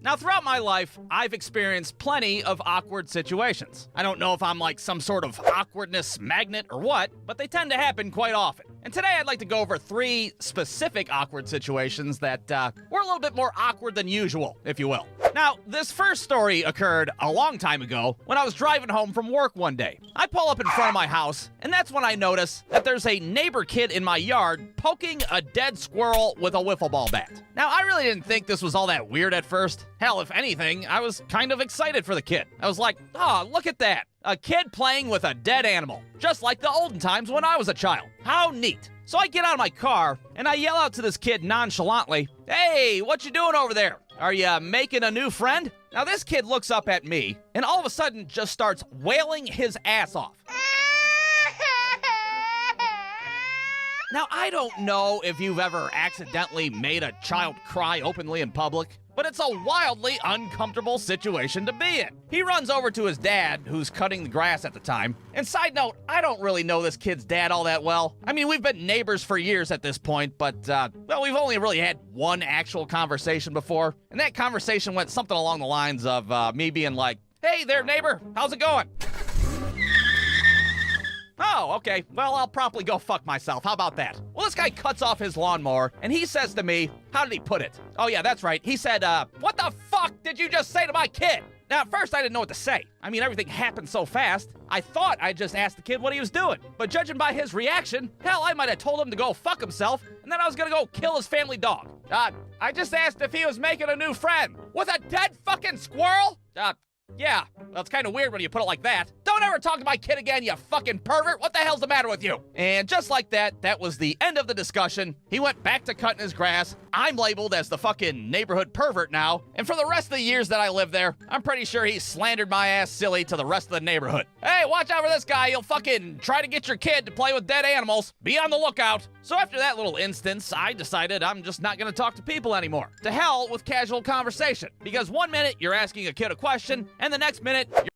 Now, throughout my life, I've experienced plenty of awkward situations. I don't know if I'm like some sort of awkwardness magnet or what, but they tend to happen quite often. And today I'd like to go over 3 specific awkward situations that were a little bit more awkward than usual, if you will. Now, this first story occurred a long time ago when I was driving home from work one day. I pull up in front of my house, and that's when I notice that there's a neighbor kid in my yard poking a dead squirrel with a wiffle ball bat. Now, I really didn't think this was all that weird at first. Hell, if anything, I was kind of excited for the kid. I was like, oh, look at that. A kid playing with a dead animal, just like the olden times when I was a child. How neat. So I get out of my car, and I yell out to this kid nonchalantly, "Hey, what you doing over there? Are you making a new friend?" Now this kid looks up at me, and all of a sudden just starts wailing his ass off. Now, I don't know if you've ever accidentally made a child cry openly in public, but it's a wildly uncomfortable situation to be in. He runs over to his dad, who's cutting the grass at the time. And side note, I don't really know this kid's dad all that well. I mean, we've been neighbors for years at this point, but, well, we've only really had one actual conversation before. And that conversation went something along the lines of me being like, "Hey there, neighbor, how's it going?" Oh, okay. Well, I'll promptly go fuck myself. How about that? Well, this guy cuts off his lawnmower, and he says to me, how did he put it? Oh, yeah, that's right. He said, what the fuck did you just say to my kid? Now, at first, I didn't know what to say. I mean, everything happened so fast, I thought I just asked the kid what he was doing. But judging by his reaction, hell, I might have told him to go fuck himself, and then I was gonna go kill his family dog. I just asked if he was making a new friend. With a dead fucking squirrel? Yeah, well, it's kind of weird when you put it like that. Don't ever talk to my kid again, you fucking pervert. What the hell's the matter with you? And just like that, that was the end of the discussion. He went back to cutting his grass. I'm labeled as the fucking neighborhood pervert now. And for the rest of the years that I lived there, I'm pretty sure he slandered my ass silly to the rest of the neighborhood. Hey, watch out for this guy. He'll fucking try to get your kid to play with dead animals. Be on the lookout. So after that little instance, I decided I'm just not gonna talk to people anymore. To hell with casual conversation. Because one minute you're asking a kid a question, and the next minute you're